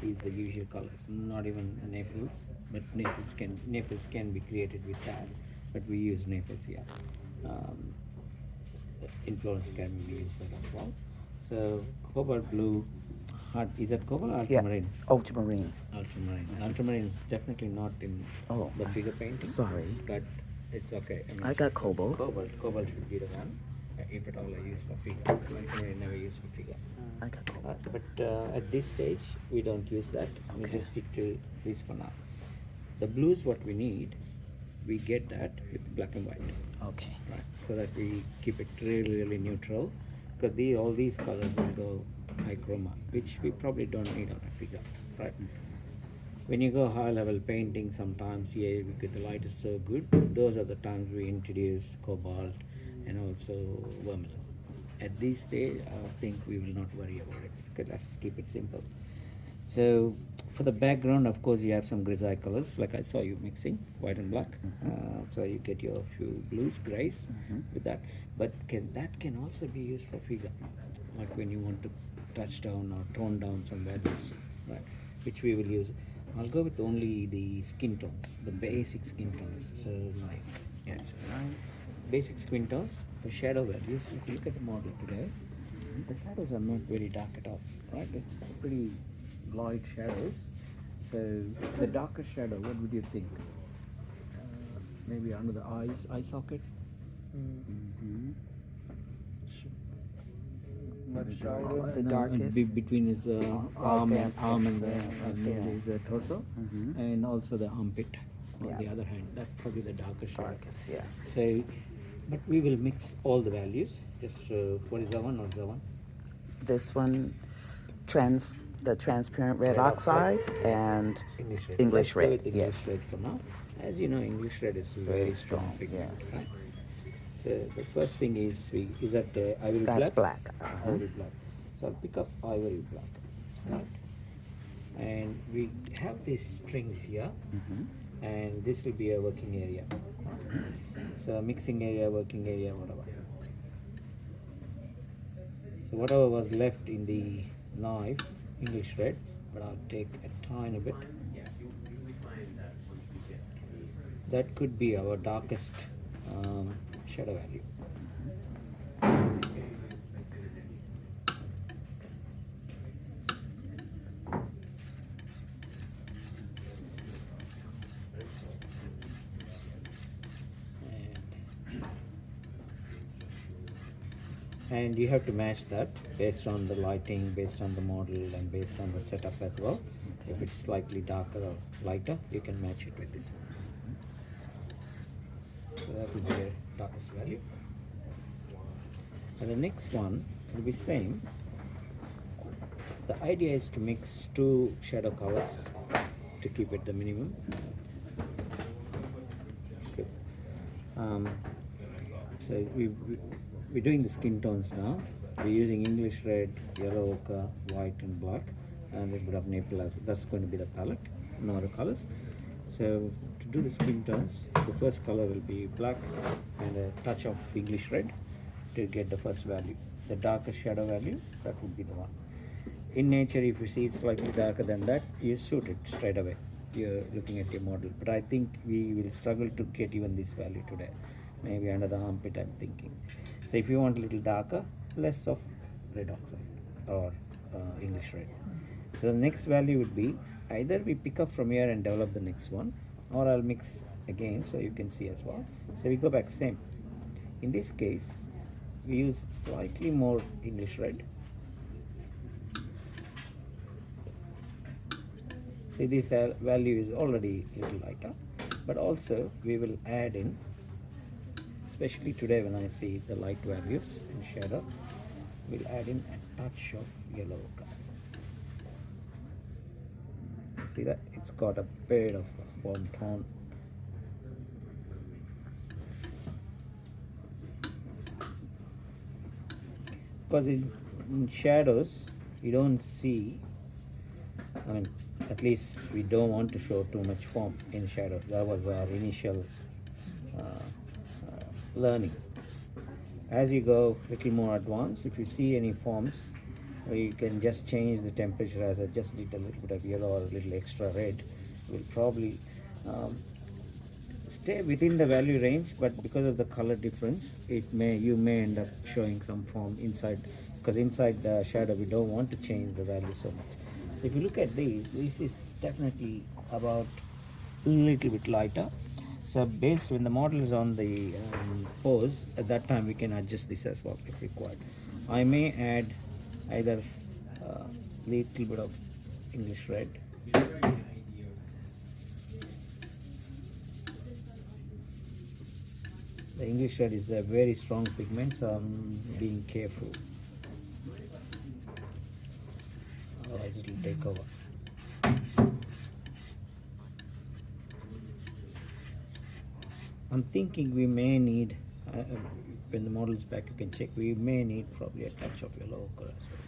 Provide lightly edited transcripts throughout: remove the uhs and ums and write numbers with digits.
is the usual colors. Not even Naples, but Naples can be created with that, but we use Naples here. Um, in Florence Academy we use that as well. So cobalt blue, is that cobalt or Yeah, ultramarine? ultramarine. Ultramarine. Ultramarine is definitely not in Oh, the figure painting, sorry. but it's okay. I mean, I got cobalt. Cobalt should be the one. If at all I use for figure. Ultramarine never use for figure. I got cobalt. But at this stage, we don't use that. We Okay. just stick to this for now. The blue is what we need. We get that with black and white, Okay. right? So that we keep it really neutral. Because all these colors will go high chroma, which we probably don't need on a figure, right? When you go high level painting, sometimes yeah, because the light is so good, those are the times we introduce cobalt and also vermilion. At this stage, I think we will not worry about it because let's keep it simple. So for the background, of course, you have some grisaille colors, like I saw you mixing white and black. So you get your few blues, grays with that. But that can also be used for figure, like when you want to touch down or tone down some values, right? Which we will use. I'll go with only the skin tones, the basic skin tones. So like, yeah, basic skin tones for shadow values. If you look at the model today, the shadows are not very dark at all, right? It's pretty light shadows. So the darker shadow, what would you think? Maybe under the eye socket. Left shoulder. The No, darkest. between his arm Okay. and the Yeah. his torso, and also the armpit. On Yeah. the other hand, that's probably the darker shadow. Darkest, yeah. So, but we will mix all the values. Just what is the one or the one? This one, the transparent red Red oxide. oxide and English red. English Let's go red. with English Yes. red for now. As you know, English red is very Very strong strong, pigment. yes. Right? So the first thing is is that ivory That's black? black. Ivory black. So I'll pick up ivory black, right? And we have these strings here, and this will be a working area. So mixing area, working area, whatever. So whatever was left in the knife, English red, but I'll take a tiny bit. That could be our darkest shadow value. And you have to match that based on the lighting, based on the model, and based on the setup as well. If it's slightly darker or lighter, you can match it with this one. So that will be the darkest value. And the next one will be same. The idea is to mix two shadow colors to keep it the minimum. Okay. So we're doing the skin tones now. We're using English red, yellow ochre, white and black, and a little bit of Naples. That's going to be the palette, no other colors. So to do the skin tones, the first color will be black and a touch of English red to get the first value. The darkest shadow value, that would be the one. In nature, if you see it slightly darker than that, you shoot it straight away. You're looking at your model. But I think we will struggle to get even this value today. Maybe under the armpit, I'm thinking. So if you want a little darker, less of red oxide or English red. So the next value would be either we pick up from here and develop the next one, or I'll mix again so you can see as well. So we go back same. In this case, we use slightly more English red. See, this value is already a little lighter, but also we will add in, especially today when I see the light values in shadow, we'll add in a touch of yellow ochre. See that? It's got a bit of warm tone. Because in shadows, you don't see, I mean, at least we don't want to show too much form in shadows. That was our initial learning. As you go a little more advanced, if you see any forms, or you can just change the temperature, as I just did a little bit of yellow or a little extra red. Will probably um, stay within the value range, but because of the color difference, you may end up showing some form inside, because inside the shadow we don't want to change the value so much. So if you look at these, this is definitely about a little bit lighter. So based when the model is on the pose, at that time we can adjust this as well if required. I may add either little bit of English red. The English red is a very strong pigment, so I'm being careful. Otherwise it will take over. I'm thinking we may need, when the model is back you can check, we may need probably a touch of yellow ochre as well.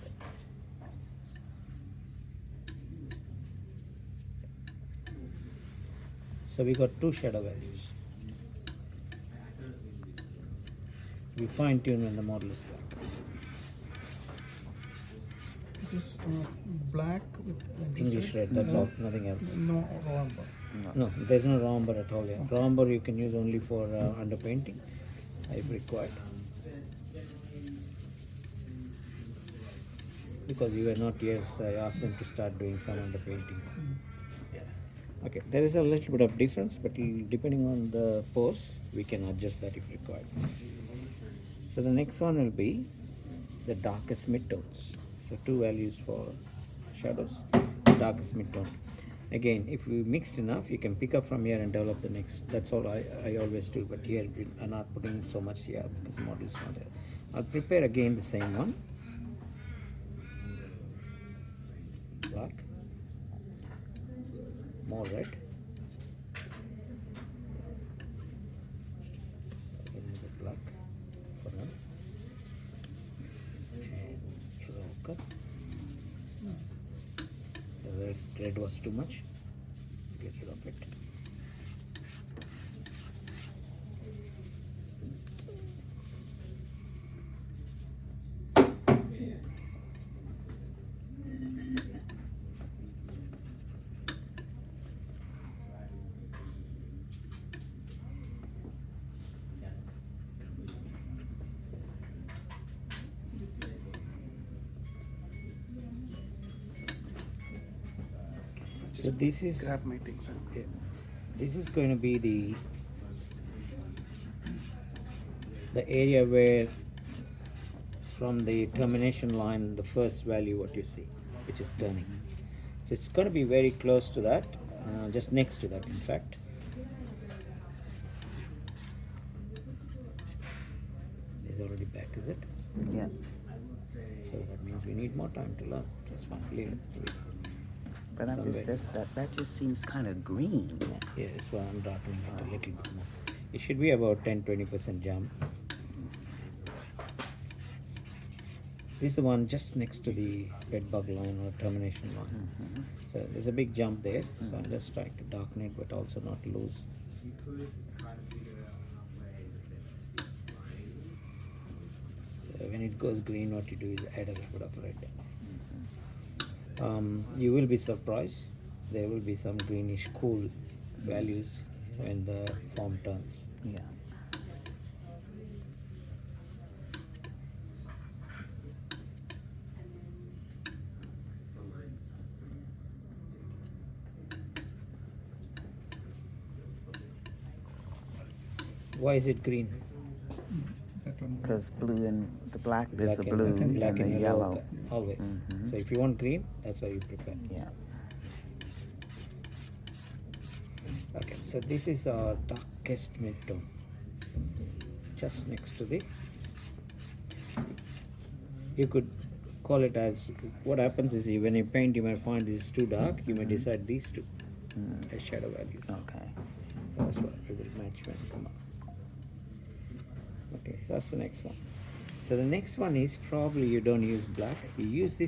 So we got two shadow values. We fine tune when the model is back. This is black with English red, that's all, nothing else. No umber. No, there's no raw umber at all here. Raw umber you can use only for underpainting if required. Because you were not here, so I asked them to start doing some underpainting. Okay, there is a little bit of difference, but depending on the pose, we can adjust that if required. So the next one will be the darkest midtones. So two values for shadows, darkest midtone. Again, if you mixed enough, you can pick up from here and develop the next. That's all I always do, but here I'm not putting so much here because the model is not there. I'll prepare again the same one. Black, more red, another black for now, and yellow ochre. The red was too much, get rid of it. So this is Grab my things. Sir. yeah, this is going to be the area where from the termination line the first value what you see, which is turning. So it's going to be very close to that, just next to that in fact. It's already back, is it? Yeah. So that means we need more time to learn. That's fine. Leave it. But I'm just that just seems kind of green. Yeah, that's why I'm darkening it a little bit more. It should be about 10-20% jump. This is the one just next to the bed bug line or termination line. So there's a big jump there. So I'm just trying to darken it, but also not lose. So when it goes green, what you do is add a little bit of red. You will be surprised. There will be some greenish cool values when the form turns. Yeah. Why is it green? That one. Because blue and the black, is the and- blue black and the yellow. okay, always. So if you want green, that's how you prepare. Yeah. Okay, so this is our darkest midtone, just next to the. You could call it as, what happens is when you paint, you might find this is too dark. You may decide these two as shadow values. Okay. That's what we will match when we come up. Okay, that's the next one. So the next one is probably you don't use black. You use this